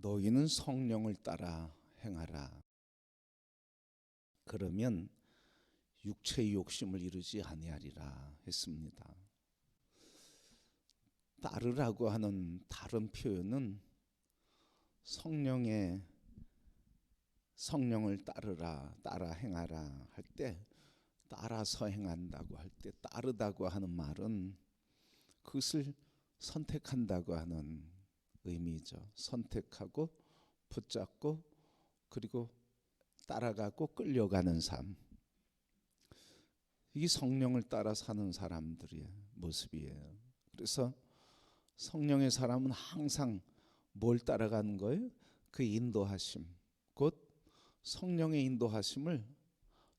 너희는 성령을 따라 행하라. 그러면 육체의 욕심을 이루지 아니하리라 했습니다. 따르라고 하는 다른 표현은 성령을 따라 행하라 할 때, 따라서 행한다고 할 때, 따르다고 하는 말은 그것을 선택한다고 하는 의미죠. 선택하고 붙잡고 그리고 따라가고 끌려가는 삶. 이게 성령을 따라 사는 사람들의 모습이에요. 그래서 성령의 사람은 항상 뭘 따라가는 거예요? 그 인도하심, 곧 성령의 인도하심을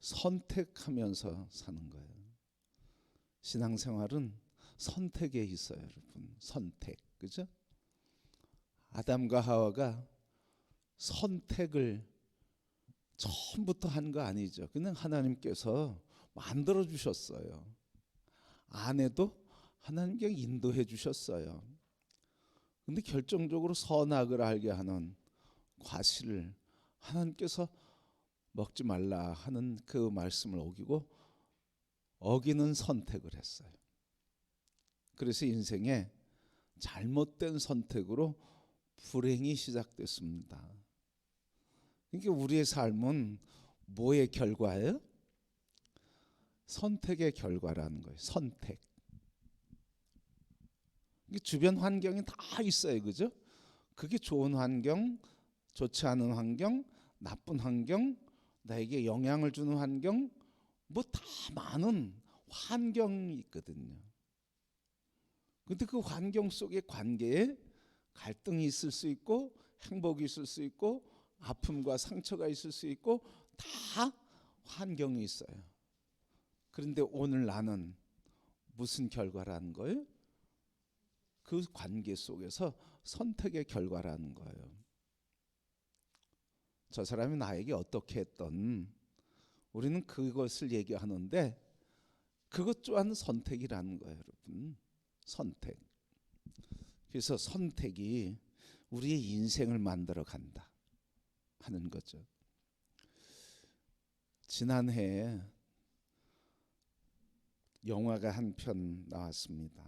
선택하면서 사는 거예요. 신앙생활은 선택에 있어요, 여러분. 선택, 그죠? 아담과 하와가 선택을 처음부터 한 거 아니죠. 그냥 하나님께서 만들어 주셨어요. 아내도 하나님께 인도해 주셨어요. 근데 결정적으로 선악을 알게 하는 과실을 하나님께서 먹지 말라 하는 그 말씀을 어기는 선택을 했어요. 그래서 인생에 잘못된 선택으로 불행이 시작됐습니다. 그러니까 우리의 삶은 뭐의 결과예요? 선택의 결과라는 거예요. 선택. 주변 환경이 다 있어요, 그죠? 그게 좋은 환경, 좋지 않은 환경, 나쁜 환경, 나에게 영향을 주는 환경, 뭐 다 많은 환경이 있거든요. 근데 그 환경 속의 관계에 갈등이 있을 수 있고, 행복이 있을 수 있고, 아픔과 상처가 있을 수 있고, 다 환경이 있어요. 그런데 오늘 나는 무슨 결과라는 거예요? 그 관계 속에서 선택의 결과라는 거예요. 저 사람이 나에게 어떻게 했던, 우리는 그것을 얘기하는데 그것 또한 선택이라는 거예요, 여러분. 선택. 그래서 선택이 우리의 인생을 만들어 간다 하는 거죠. 지난해에 영화가 한 편 나왔습니다.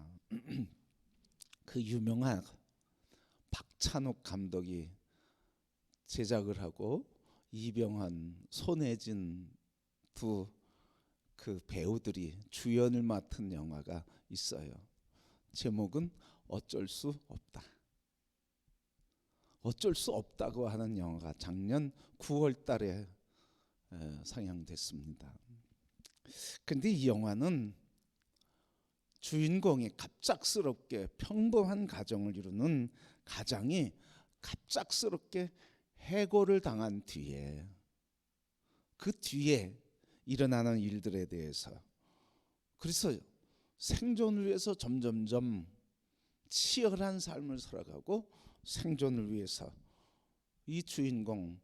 그 유명한 박찬욱 감독이 제작을 하고 이병헌, 손혜진 두 그 배우들이 주연을 맡은 영화가 있어요. 제목은 어쩔 수 없다. 어쩔 수 없다고 하는 영화가 작년 9월 달에 상영됐습니다. 근데 이 영화는 주인공이 갑작스럽게 평범한 가정을 이루는 가장이 갑작스럽게 해고를 당한 뒤에 그 뒤에 일어나는 일들에 대해서, 그래서 생존을 위해서 점점점 치열한 삶을 살아가고 생존을 위해서 이 주인공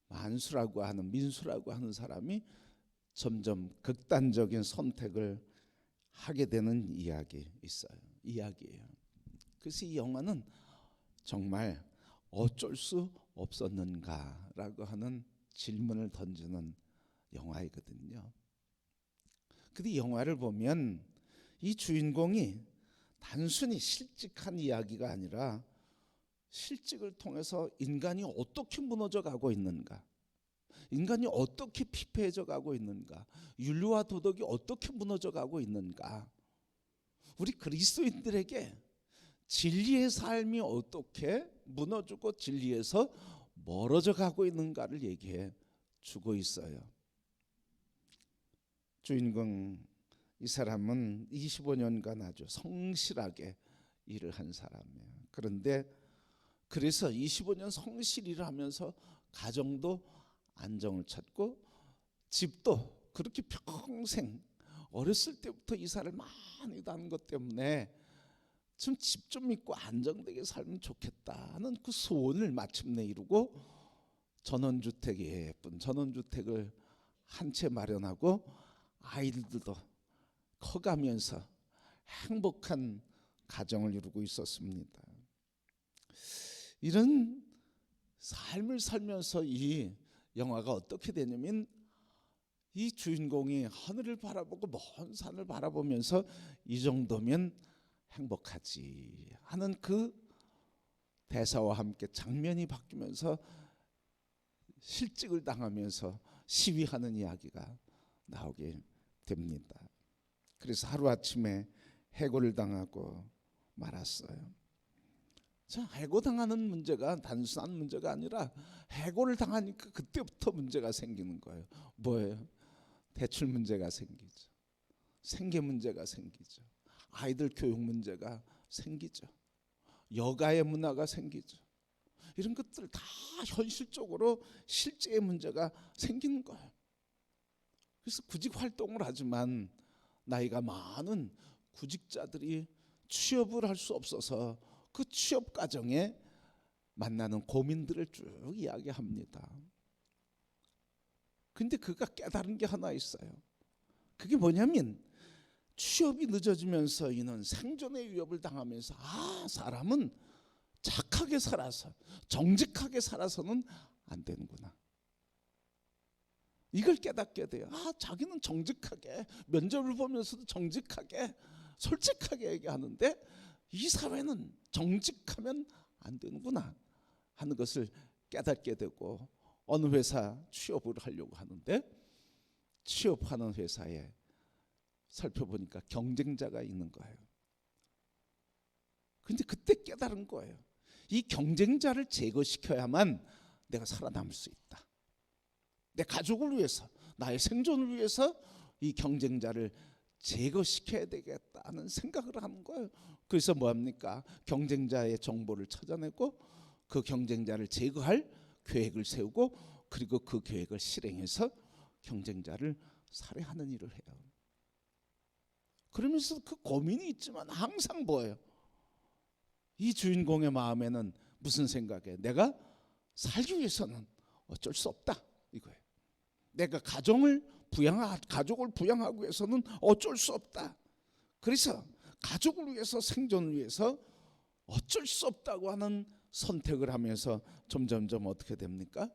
민수라고 하는 사람이 점점 극단적인 선택을 하게 되는 이야기예요. 그래서 이 영화는 정말 어쩔 수 없었는가라고 하는 질문을 던지는 영화이거든요. 근데 이 영화를 보면 이 주인공이 단순히 실직한 이야기가 아니라 실직을 통해서 인간이 어떻게 무너져 가고 있는가, 인간이 어떻게 피폐해져 가고 있는가, 윤리와 도덕이 어떻게 무너져 가고 있는가, 우리 그리스도인들에게 진리의 삶이 어떻게 무너지고 진리에서 멀어져 가고 있는가를 얘기해 주고 있어요. 주인공 이 사람은 25년간 아주 성실하게 일을 한 사람이에요. 그런데 그래서 25년 성실 일을 하면서 가정도 안정을 찾고 집도 그렇게 평생 어렸을 때부터 이사를 많이 다닌 것 때문에 좀 집 좀 있고 안정되게 살면 좋겠다 하는 그 소원을 마침내 이루고 예쁜 전원주택을 한 채 마련하고 아이들도 커가면서 행복한 가정을 이루고 있었습니다. 이런 삶을 살면서 이 영화가 어떻게 되냐면 이 주인공이 하늘을 바라보고 먼 산을 바라보면서 이 정도면 행복하지 하는 그 대사와 함께 장면이 바뀌면서 실직을 당하면서 시위하는 이야기가 나오게 됩니다. 그래서 하루아침에 해고를 당하고 말았어요. 자, 해고당하는 문제가 단순한 문제가 아니라 해고를 당하니까 그때부터 문제가 생기는 거예요. 뭐예요? 대출 문제가 생기죠. 생계 문제가 생기죠. 아이들 교육 문제가 생기죠. 여가의 문화가 생기죠. 이런 것들 다 현실적으로 실제의 문제가 생기는 거예요. 그래서 구직 활동을 하지만 나이가 많은 구직자들이 취업을 할 수 없어서 그 취업 과정에 만나는 고민들을 쭉 이야기합니다. 근데 그가 깨달은 게 하나 있어요. 그게 뭐냐면 취업이 늦어지면서 이는 생존의 위협을 당하면서 사람은 착하게 살아서 정직하게 살아서는 안 되는구나. 이걸 깨닫게 돼요. 자기는 정직하게 면접을 보면서도 정직하게 솔직하게 얘기하는데 이 사회는 정직하면 안 되는구나 하는 것을 깨닫게 되고 어느 회사 취업을 하려고 하는데 취업하는 회사에 살펴보니까 경쟁자가 있는 거예요. 근데 그때 깨달은 거예요. 이 경쟁자를 제거시켜야만 내가 살아남을 수 있다. 내 가족을 위해서, 나의 생존을 위해서 이 경쟁자를 제거시켜야 되겠다는 생각을 하는 거예요. 그래서 뭐합니까? 경쟁자의 정보를 찾아내고 그 경쟁자를 제거할 계획을 세우고 그리고 그 계획을 실행해서 경쟁자를 살해하는 일을 해요. 그러면서 그 고민이 있지만 항상 뭐예요? 이 주인공의 마음에는 무슨 생각이에요? 내가 살기 위해서는 어쩔 수 없다 이거예요. 내가 가족을 부양하기 위해서는 어쩔 수 없다. 그래서 가족을 위해서 생존을 위해서 어쩔 수 없다고 하는 선택을 하면서 점점점 어떻게 됩니까?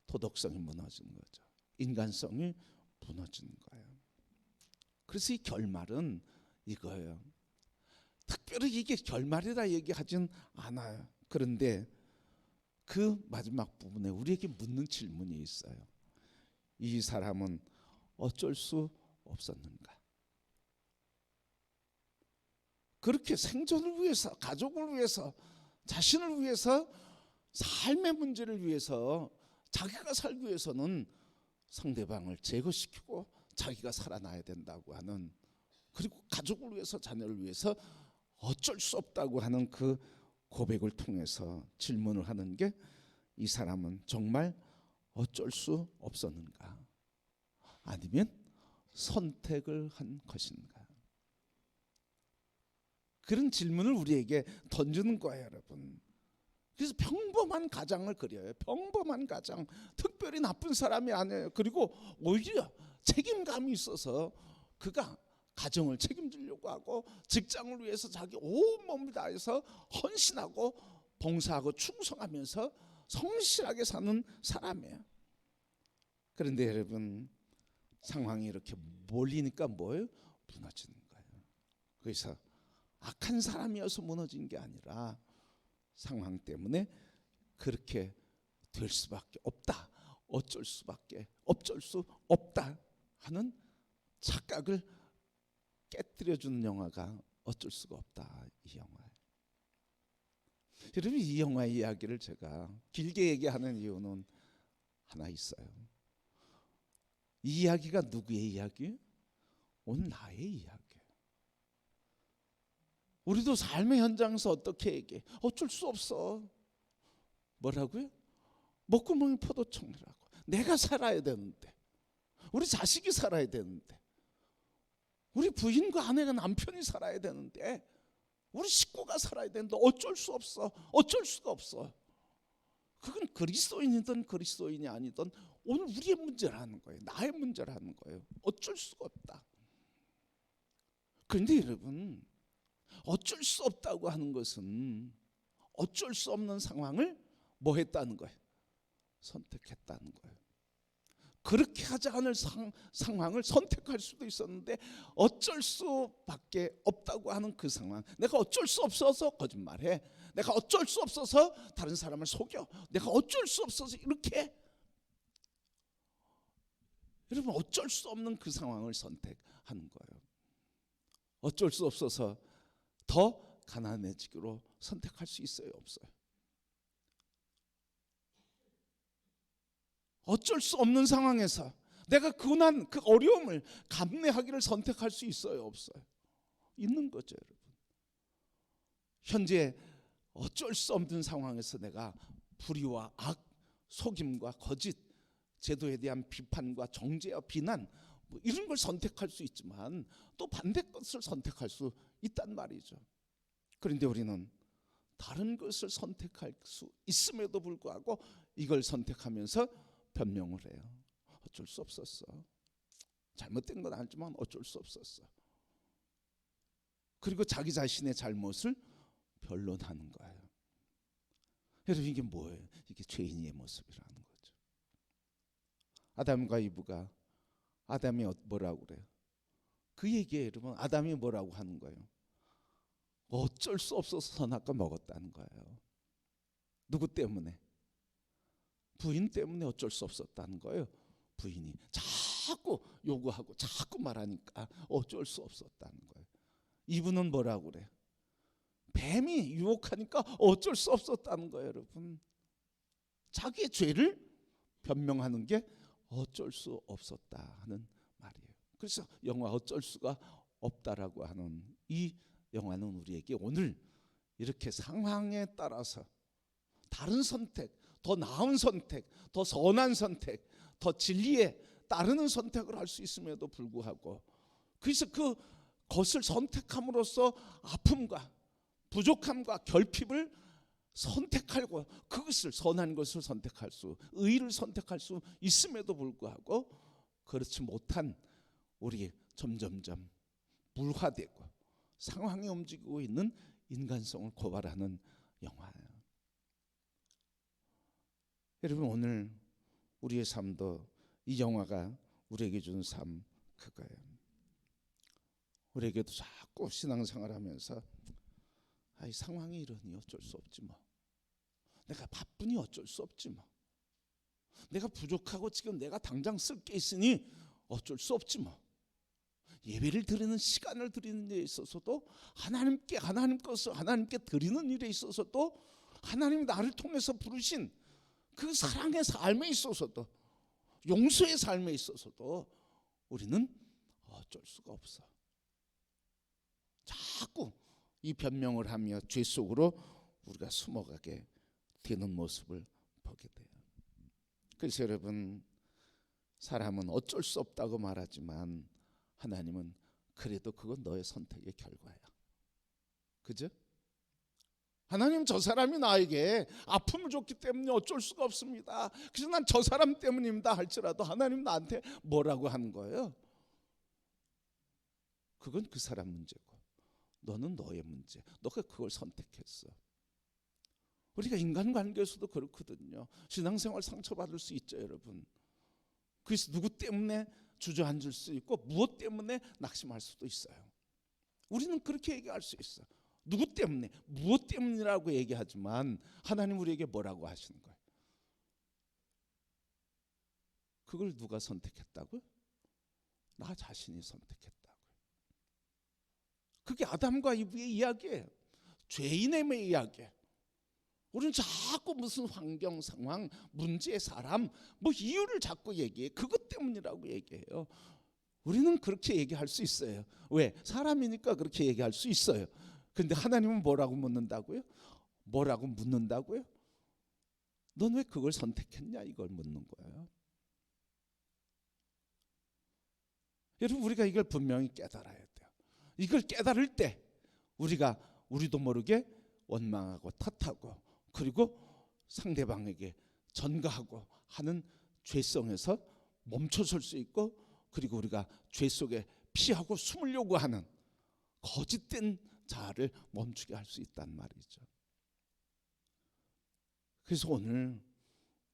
도덕성이 무너지는 거죠. 인간성이 무너지는 거예요. 그래서 이 결말은 이거예요. 특별히 이게 결말이라 얘기하진 않아요. 그런데 그 마지막 부분에 우리에게 묻는 질문이 있어요. 이 사람은 어쩔 수 없었는가? 그렇게 생존을 위해서, 가족을 위해서, 자신을 위해서, 삶의 문제를 위해서, 자기가 살기 위해서는 상대방을 제거시키고 자기가 살아나야 된다고 하는, 그리고 가족을 위해서, 자녀를 위해서 어쩔 수 없다고 하는 그 고백을 통해서 질문을 하는 게 이 사람은 정말 어쩔 수 없었는가? 아니면 선택을 한 것인가? 그런 질문을 우리에게 던지는 거예요, 여러분. 그래서 평범한 가장을 그려요. 평범한 가장, 특별히 나쁜 사람이 아니에요. 그리고 오히려 책임감이 있어서 그가 가정을 책임지려고 하고 직장을 위해서 자기 온몸을 다해서 헌신하고 봉사하고 충성하면서 성실하게 사는 사람이에요. 그런데 여러분, 상황이 이렇게 몰리니까 뭐예요? 무너지는 거예요. 그래서 악한 사람이어서 무너진 게 아니라 상황 때문에 그렇게 될 수밖에 없다, 어쩔 수 없다 하는 착각을 깨뜨려주는 영화가 어쩔 수가 없다, 이 영화예요. 여러분, 이 영화의 이야기를 제가 길게 얘기하는 이유는 하나 있어요. 이 이야기가 누구의 이야기예요? 오늘 나의 이야기예요. 우리도 삶의 현장에서 어떻게 얘기해? 어쩔 수 없어. 뭐라고요? 목구멍이 포도청이라고. 내가 살아야 되는데, 우리 자식이 살아야 되는데, 우리 부인과 아내가 남편이 살아야 되는데, 우리 식구가 살아야 되는데 어쩔 수 없어. 어쩔 수가 없어. 그건 그리스도인이든 그리스도인이 아니든 오늘 우리의 문제라는 거예요. 나의 문제라는 거예요. 어쩔 수가 없다. 그런데 여러분, 어쩔 수 없다고 하는 것은 어쩔 수 없는 상황을 뭐 했다는 거예요? 선택했다는 거예요. 그렇게 하지 않을 상황을 선택할 수도 있었는데 어쩔 수밖에 없다고 하는 그 상황. 내가 어쩔 수 없어서 거짓말해. 내가 어쩔 수 없어서 다른 사람을 속여. 내가 어쩔 수 없어서 이렇게. 여러분, 어쩔 수 없는 그 상황을 선택하는 거예요. 어쩔 수 없어서 더 가난해지기로 선택할 수 있어요, 없어요? 어쩔 수 없는 상황에서 내가 고난, 그 어려움을 감내하기를 선택할 수 있어요, 없어요? 있는 거죠, 여러분. 현재 어쩔 수 없는 상황에서 내가 불의와 악, 속임과 거짓, 제도에 대한 비판과 정죄와 비난, 뭐 이런 걸 선택할 수 있지만 또 반대 것을 선택할 수 있단 말이죠. 그런데 우리는 다른 것을 선택할 수 있음에도 불구하고 이걸 선택하면서 변명을 해요. 어쩔 수 없었어. 잘못된 건 알지만 어쩔 수 없었어. 그리고 자기 자신의 잘못을 변론하는 거예요. 여러분, 이게 뭐예요? 이게 죄인의 모습이라는 거죠. 아담과 이브가, 아담이 뭐라고 그래요? 그 얘기에 여러분, 아담이 뭐라고 하는 거예요? 어쩔 수 없어서 선악과 먹었다는 거예요. 누구 때문에? 부인 때문에 어쩔 수 없었다는 거예요. 부인이 자꾸 요구하고 자꾸 말하니까 어쩔 수 없었다는 거예요. 이분은 뭐라고 그래요? 뱀이 유혹하니까 어쩔 수 없었다는 거예요, 여러분. 자기의 죄를 변명하는 게 어쩔 수 없었다 하는 말이에요. 그래서 영화 어쩔 수가 없다라고 하는 이 영화는 우리에게 오늘 이렇게 상황에 따라서 다른 선택, 더 나은 선택, 더 선한 선택, 더 진리에 따르는 선택을 할 수 있음에도 불구하고, 그래서 그것을 선택함으로써 아픔과 부족함과 결핍을 선택하고 그것을, 선한 것을 선택할 수, 의를 선택할 수 있음에도 불구하고 그렇지 못한 우리 점점점 물화되고 상황이 움직이고 있는 인간성을 고발하는 영화예요. 여러분, 오늘 우리의 삶도 이 영화가 우리에게 준 삶 그거예요. 우리에게도 자꾸 신앙생활하면서 이 상황이 이러니 어쩔 수 없지 뭐. 내가 바쁘니 어쩔 수 없지 뭐. 내가 부족하고 지금 내가 당장 쓸 게 있으니 어쩔 수 없지 뭐. 예배를 드리는 시간을 드리는 일에 있어서도 하나님 것을 하나님께 드리는 일에 있어서도 하나님이 나를 통해서 부르신 그 사랑의 삶에 있어서도 용서의 삶에 있어서도 우리는 어쩔 수가 없어. 자꾸 이 변명을 하며 죄 속으로 우리가 숨어가게 되는 모습을 보게 돼요. 그래서 여러분, 사람은 어쩔 수 없다고 말하지만 하나님은 그래도 그건 너의 선택의 결과야. 그죠? 하나님, 저 사람이 나에게 아픔을 줬기 때문에 어쩔 수가 없습니다. 그래서 난 저 사람 때문입니다 할지라도 하나님 나한테 뭐라고 하는 거예요? 그건 그 사람 문제고 너는 너의 문제. 너가 그걸 선택했어. 우리가 인간관계에서도 그렇거든요. 신앙생활 상처받을 수 있죠, 여러분. 그래서 누구 때문에 주저앉을 수 있고 무엇 때문에 낙심할 수도 있어요. 우리는 그렇게 얘기할 수 있어. 누구 때문에, 무엇 때문이라고 얘기하지만 하나님 우리에게 뭐라고 하시는 거예요? 그걸 누가 선택했다고요? 나 자신이 선택했다고요. 그게 아담과 이브의 이야기예요. 죄인의 이야기예요. 우리는 자꾸 무슨 환경, 상황, 문제, 사람, 뭐 이유를 자꾸 얘기해. 그것 때문이라고 얘기해요. 우리는 그렇게 얘기할 수 있어요. 왜? 사람이니까 그렇게 얘기할 수 있어요. 그런데 하나님은 뭐라고 묻는다고요? 뭐라고 묻는다고요? 넌 왜 그걸 선택했냐? 이걸 묻는 거예요. 여러분, 우리가 이걸 분명히 깨달아야 돼요. 이걸 깨달을 때 우리도 모르게 원망하고 탓하고 그리고 상대방에게 전가하고 하는 죄성에서 멈춰설 수 있고, 그리고 우리가 죄 속에 피하고 숨으려고 하는 거짓된 자아를 멈추게 할 수 있단 말이죠. 그래서 오늘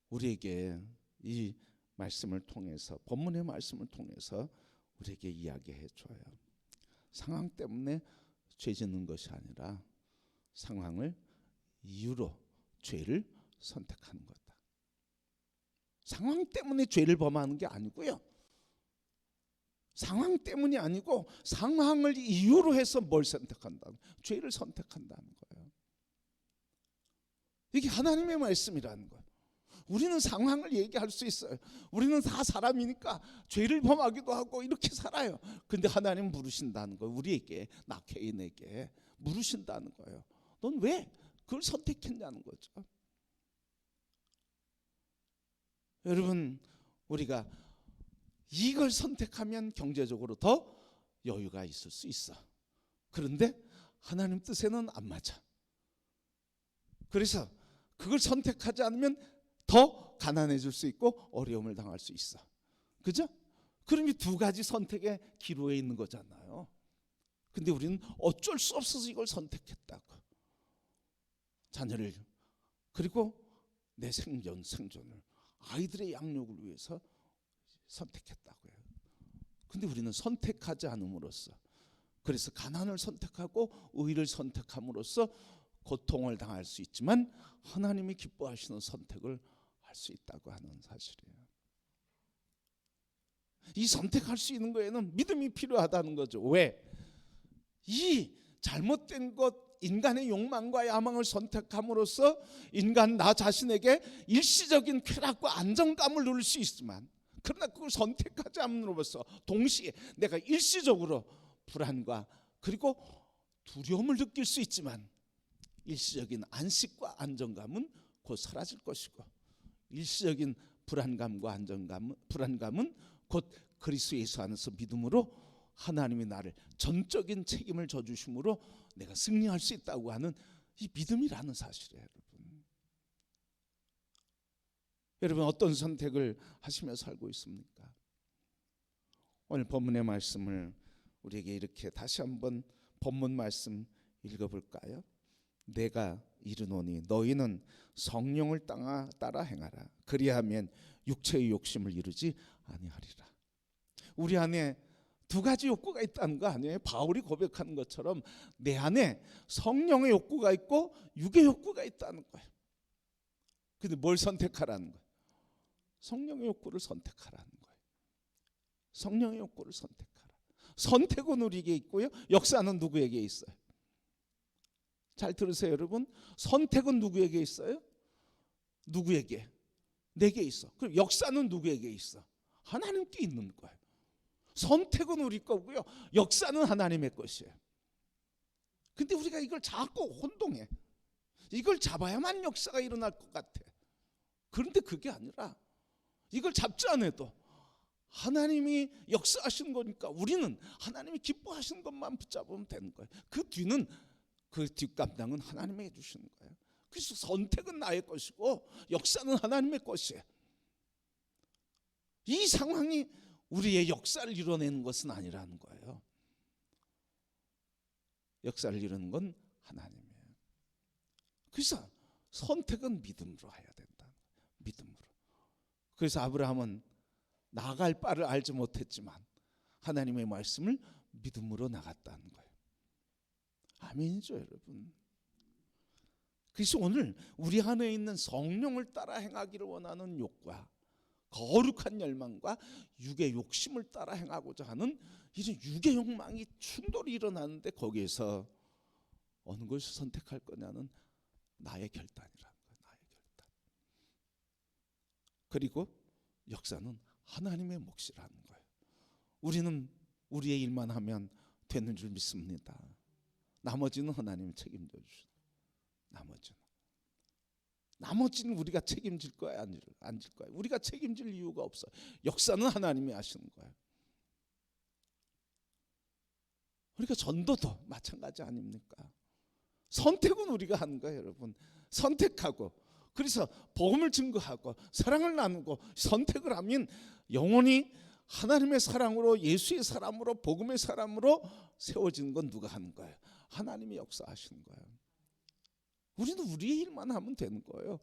우리에게 이 말씀을 통해서, 본문의 말씀을 통해서 우리에게 이야기해 줘요. 상황 때문에 죄 짓는 것이 아니라 상황을 이유로 죄를 선택하는 거다. 상황 때문에 죄를 범하는 게 아니고요. 상황 때문이 아니고 상황을 이유로 해서 뭘 선택한다? 죄를 선택한다는 거예요. 이게 하나님의 말씀이라는 거예요. 우리는 상황을 얘기할 수 있어요. 우리는 다 사람이니까 죄를 범하기도 하고 이렇게 살아요. 근데 하나님 물으신다는 거예요. 우리에게, 나 개인에게 물으신다는 거예요. 넌 왜 그걸 선택했냐는 거죠. 여러분, 우리가 이걸 선택하면 경제적으로 더 여유가 있을 수 있어. 그런데 하나님 뜻에는 안 맞아. 그래서 그걸 선택하지 않으면 더 가난해질 수 있고 어려움을 당할 수 있어. 그죠? 그럼 이 두 가지 선택의 기로에 있는 거잖아요. 근데 우리는 어쩔 수 없어서 이걸 선택했다고. 자녀를, 그리고 내 생존을, 아이들의 양육을 위해서 선택했다고요. 근데 우리는 선택하지 않음으로써, 그래서 가난을 선택하고 의를 선택함으로써 고통을 당할 수 있지만 하나님이 기뻐하시는 선택을 할 수 있다고 하는 사실이에요. 이 선택할 수 있는 거에는 믿음이 필요하다는 거죠. 왜? 이 잘못된 것, 인간의 욕망과 야망을 선택함으로써 인간 나 자신에게 일시적인 쾌락과 안정감을 누릴 수 있지만, 그러나 그걸 선택하지 않음으로써 동시에 내가 일시적으로 불안과 그리고 두려움을 느낄 수 있지만 일시적인 안식과 안정감은 곧 사라질 것이고, 일시적인 불안감과 불안감은 곧 그리스도 예수 안에서 믿음으로 하나님이 나를 전적인 책임을 져주심으로 내가 승리할 수 있다고 하는 이 믿음이라는 사실이에요. 여러분 어떤 선택을 하시며 살고 있습니까? 오늘 본문의 말씀을 우리에게 이렇게 다시 한번 본문 말씀 읽어볼까요? 내가 이르노니 너희는 성령을 따라 행하라. 그리하면 육체의 욕심을 이루지 아니하리라. 우리 안에 두 가지 욕구가 있다는 거 아니에요? 바울이 고백하는 것처럼 내 안에 성령의 욕구가 있고 육의 욕구가 있다는 거예요. 근데 뭘 선택하라는 거예요? 성령의 욕구를 선택하라는 거예요. 성령의 욕구를 선택하라. 선택은 우리에게 있고요, 역사는 누구에게 있어요? 잘 들으세요 여러분. 선택은 누구에게 있어요? 누구에게? 내게 있어. 그럼 역사는 누구에게 있어? 하나님께 있는 거예요. 선택은 우리 거고요, 역사는 하나님의 것이에요. 근데 우리가 이걸 자꾸 혼동해. 이걸 잡아야만 역사가 일어날 것 같아. 그런데 그게 아니라 이걸 잡지 않아도 하나님이 역사하시는 거니까 우리는 하나님이 기뻐하시는 것만 붙잡으면 되는 거예요. 그 뒤는, 그 뒷감당은 하나님이 해주시는 거예요. 그래서 선택은 나의 것이고 역사는 하나님의 것이에요. 이 상황이 우리의 역사를 이뤄내는 것은 아니라는 거예요. 역사를 이루는 건 하나님이에요. 그래서 선택은 믿음으로 해야 된다. 믿음으로. 그래서 아브라함은 나갈 바를 알지 못했지만 하나님의 말씀을 믿음으로 나갔다는 거예요. 아멘이죠 여러분. 그래서 오늘 우리 안에 있는 성령을 따라 행하기를 원하는 욕과 거룩한 열망과 육의 욕심을 따라 행하고자 하는 이런 육의 욕망이 충돌이 일어나는데, 거기에서 어느 것을 선택할 거냐는 나의 결단이라는 거예요. 나의 결단. 그리고 역사는 하나님의 몫이라는 거예요. 우리는 우리의 일만 하면 되는 줄 믿습니다. 나머지는 하나님이 책임져 주시는. 나머지는 우리가 책임질 거야, 안 질 거야? 우리가 책임질 이유가 없어요. 역사는 하나님이 하시는 거예요. 그러니까 전도도 마찬가지 아닙니까? 선택은 우리가 하는 거예요, 여러분. 선택하고, 그래서 복음을 증거하고 사랑을 나누고 선택을 하면 영원히 하나님의 사랑으로, 예수의 사람으로, 복음의 사람으로 세워지는 건 누가 하는 거예요? 하나님이 역사하시는 거예요. 우리는 우리의 일만 하면 되는 거예요.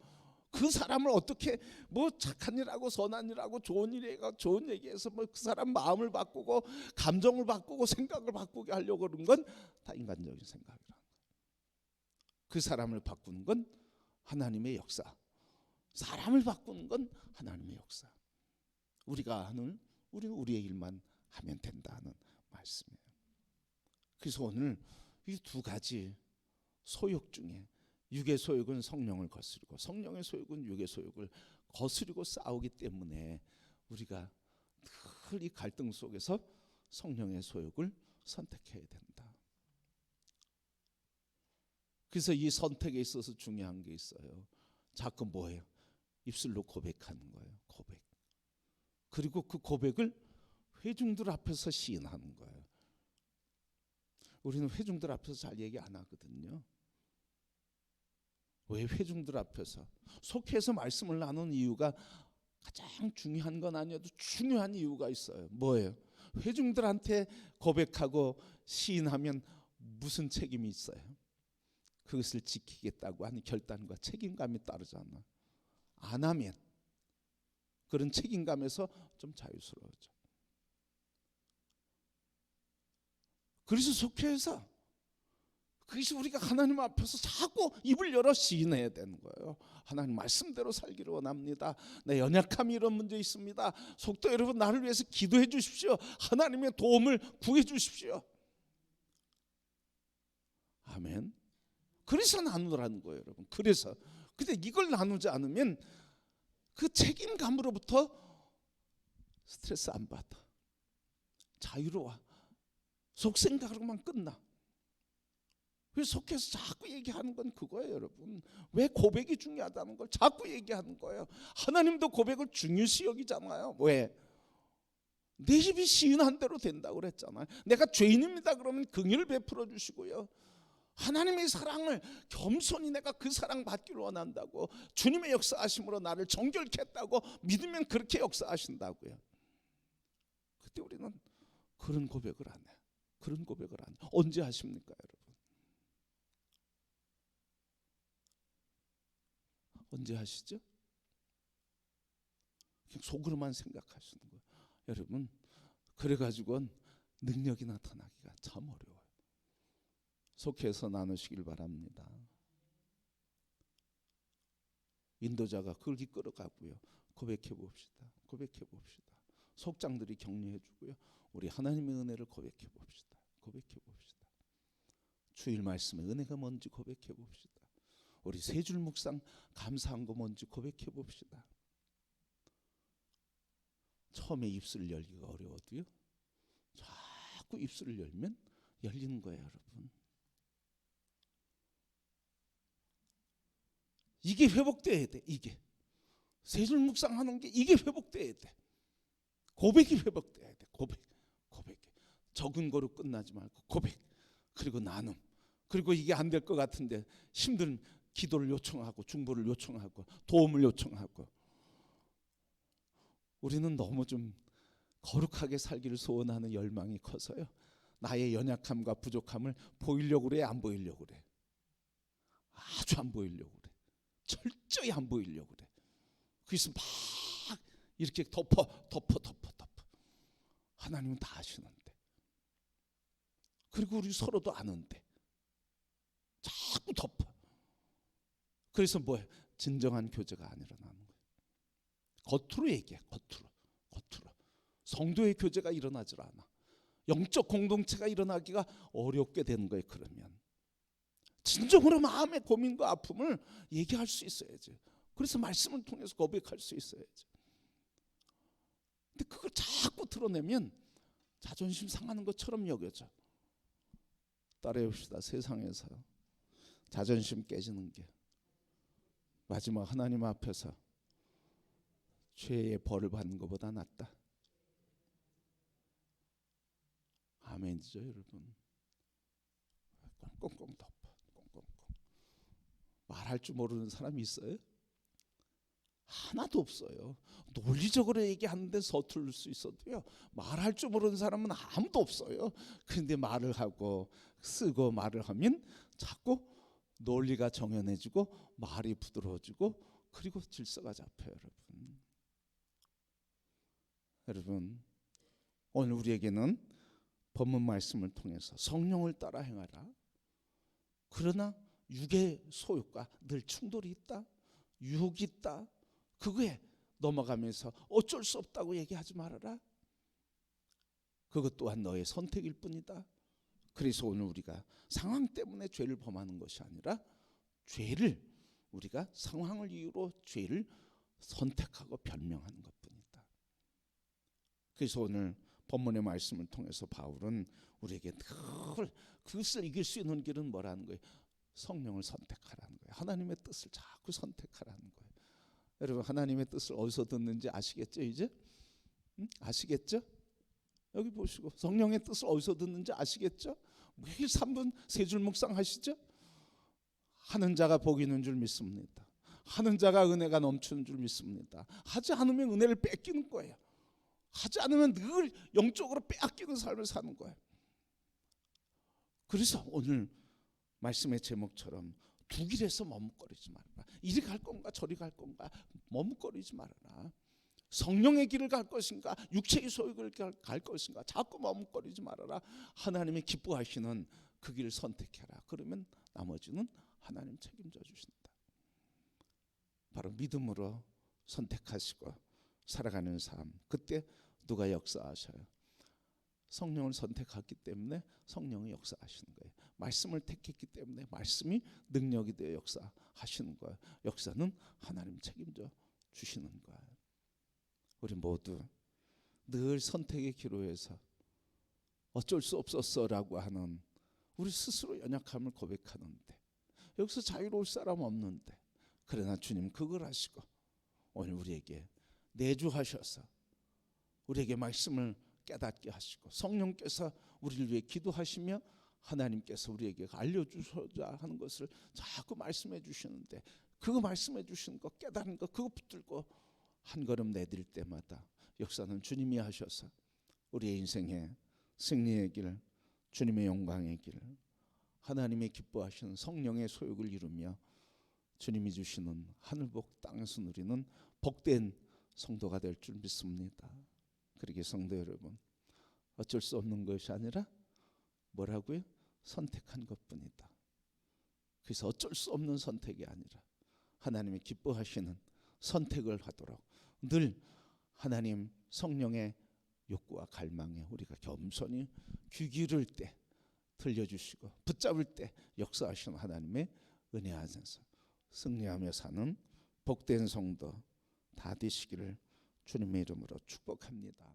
그 사람을 어떻게 뭐 착한 일하고 선한 일하고 좋은 일이고 좋은 얘기해서 뭐 그 사람 마음을 바꾸고 감정을 바꾸고 생각을 바꾸게 하려고 그런 건 다 인간적인 생각이라는 거예요. 그 사람을 바꾸는 건 하나님의 역사, 사람을 바꾸는 건 하나님의 역사. 우리는 우리의 일만 하면 된다는 말씀이에요. 그래서 오늘 이 두 가지 소욕 중에 육의 소욕은 성령을 거스르고 성령의 소욕은 육의 소욕을 거스르고 싸우기 때문에 우리가 늘 이 갈등 속에서 성령의 소욕을 선택해야 된다. 그래서 이 선택에 있어서 중요한 게 있어요. 자꾸 뭐예요? 입술로 고백하는 거예요. 고백. 그리고 그 고백을 회중들 앞에서 시인하는 거예요. 우리는 회중들 앞에서 잘 얘기 안 하거든요. 왜 회중들 앞에서? 속해서 말씀을 나눈 이유가 가장 중요한 건 아니어도 중요한 이유가 있어요. 뭐예요? 회중들한테 고백하고 시인하면 무슨 책임이 있어요? 그것을 지키겠다고 하는 결단과 책임감이 따르잖아. 안 하면 그런 책임감에서 좀 자유스러워져. 그래서 속해서 그래서 우리가 하나님 앞에서 자꾸 입을 열어 시인해야 되는 거예요. 하나님 말씀대로 살기를 원합니다. 내 연약함이 이런 문제 있습니다. 속도 여러분 나를 위해서 기도해 주십시오. 하나님의 도움을 구해 주십시오. 아멘. 그래서 나누라는 거예요, 여러분. 그래서 근데 이걸 나누지 않으면 그 책임감으로부터 스트레스 안 받아. 자유로워. 속생각으로만 끝나. 그래서 속해서 자꾸 얘기하는 건 그거예요, 여러분. 왜 고백이 중요하다는 걸 자꾸 얘기하는 거예요. 하나님도 고백을 중요시 여기잖아요. 왜? 내 입이 시인한 대로 된다고 그랬잖아요. 내가 죄인입니다 그러면 긍휼을 베풀어 주시고요. 하나님의 사랑을 겸손히 내가 그 사랑 받기를 원한다고, 주님의 역사하심으로 나를 정결케 했다고 믿으면 그렇게 역사하신다고요. 그때 우리는 그런 고백을 안 해. 그런 고백을 안 해. 언제 하십니까, 여러분? 언제 하시죠? 그냥 속으로만 생각하시는 거예요. 여러분, 그래가지고는 능력이 나타나기가 참 어려워요. 속해서 나누시길 바랍니다. 인도자가 그걸 이끌어가고요. 고백해 봅시다. 고백해 봅시다. 속장들이 격려해 주고요. 우리 하나님의 은혜를 고백해 봅시다. 고백해 봅시다. 주일 말씀의 은혜가 뭔지 고백해 봅시다. 우리 세 줄 묵상 감사한 거 뭔지 고백해 봅시다. 처음에 입술을 열기가 어려워도요. 자꾸 입술을 열면 열리는 거예요, 여러분. 이게 회복돼야 돼. 이게 세 줄 묵상하는 게 이게 회복돼야 돼. 고백이 회복돼야 돼. 고백. 적은 거로 끝나지 말고 고백. 그리고 나눔. 그리고 이게 안 될 것 같은데 힘든 기도를 요청하고 중보를 요청하고 도움을 요청하고. 우리는 너무 좀 거룩하게 살기를 소원하는 열망이 커서요. 나의 연약함과 부족함을 보이려고 그래, 안 보이려고 그래? 아주 안 보이려고 그래. 철저히 안 보이려고 그래. 그래서 막 이렇게 덮어. 하나님은 다 아시는데. 그리고 우리 서로도 아는데 자꾸 덮어. 그래서 뭐예요? 진정한 교제가 안 일어나는 거예요. 겉으로 얘기해. 겉으로. 성도의 교제가 일어나질 않아. 영적 공동체가 일어나기가 어렵게 되는 거예요. 그러면 진정으로 마음의 고민과 아픔을 얘기할 수 있어야지. 그래서 말씀을 통해서 고백할 수 있어야지. 근데 그걸 자꾸 드러내면 자존심 상하는 것처럼 여겨져. 따라해봅시다. 세상에서 자존심 깨지는 게 마지막 하나님 앞에서 죄의 벌을 받는 것보다 낫다. 아멘이죠, 여러분. 꽁꽁 덮어. 말할 줄 모르는 사람이 있어요? 하나도 없어요. 논리적으로 얘기하는데 서툴 수 있어도요, 말할 줄 모르는 사람은 아무도 없어요. 그런데 말을 하고 쓰고 말을 하면 자꾸 논리가 정연해지고 말이 부드러워지고 그리고 질서가 잡혀요, 여러분. 여러분, 오늘 우리에게는 본문 말씀을 통해서 성령을 따라 행하라. 그러나 육의 소욕과 늘 충돌이 있다, 유혹이 있다. 그거에 넘어가면서 어쩔 수 없다고 얘기하지 말아라. 그것 또한 너의 선택일 뿐이다. 그래서 오늘 우리가 상황 때문에 죄를 범하는 것이 아니라 죄를 우리가 상황을 이유로 죄를 선택하고 변명하는 것뿐이다. 그래서 오늘 본문의 말씀을 통해서 바울은 우리에게 늘 그것을 이길 수 있는 길은 뭐라는 거예요? 성령을 선택하라는 거예요. 하나님의 뜻을 자꾸 선택하라는 거예요. 여러분, 하나님의 뜻을 어디서 듣는지 아시겠죠? 이제 아시겠죠? 여기 보시고 성령의 뜻을 어디서 듣는지 아시겠죠? 매일 3분 3줄 묵상하시죠? 하는 자가 복이 있는 줄 믿습니다. 하는 자가 은혜가 넘치는 줄 믿습니다. 하지 않으면 은혜를 뺏기는 거예요. 하지 않으면 늘 영적으로 빼앗기는 삶을 사는 거예요. 그래서 오늘 말씀의 제목처럼 두 길에서 머뭇거리지 말아라. 이리 갈 건가 저리 갈 건가 머뭇거리지 말아라. 성령의 길을 갈 것인가 육체의 소욕을 갈 것인가 자꾸 머뭇거리지 말아라. 하나님이 기뻐하시는 그 길을 선택해라. 그러면 나머지는 하나님 책임져 주신다. 바로 믿음으로 선택하시고 살아가는 삶, 그때 누가 역사하셔요? 성령을 선택했기 때문에 성령이 역사하시는 거예요. 말씀을 택했기 때문에 말씀이 능력이 되어 역사하시는 거예요. 역사는 하나님 책임져 주시는 거예요. 우리 모두 늘 선택의 기로에서 어쩔 수 없었어라고 하는 우리 스스로 연약함을 고백하는데 여기서 자유로울 사람 없는데, 그러나 주님 그걸 하시고 오늘 우리에게 내주하셔서 우리에게 말씀을 깨닫게 하시고 성령께서 우리를 위해 기도하시며 하나님께서 우리에게 알려주셔야 하는 것을 자꾸 말씀해 주시는데, 그거 말씀해 주시는 거 깨달은 거 그거 붙들고 한 걸음 내딜 때마다 역사는 주님이 하셔서 우리의 인생의 승리의 길, 주님의 영광의 길, 하나님의 기뻐하시는 성령의 소욕을 이루며 주님이 주시는 하늘복 땅에서 누리는 복된 성도가 될 줄 믿습니다. 그러게 성도 여러분, 어쩔 수 없는 것이 아니라 뭐라고요? 선택한 것뿐이다. 그래서 어쩔 수 없는 선택이 아니라 하나님이 기뻐하시는 선택을 하도록 늘 하나님 성령의 욕구와 갈망에 우리가 겸손히 귀 기울일 때 들려주시고 붙잡을 때 역사하시는 하나님의 은혜 안에서 승리하며 사는 복된 성도 다 되시기를 주님의 이름으로 축복합니다.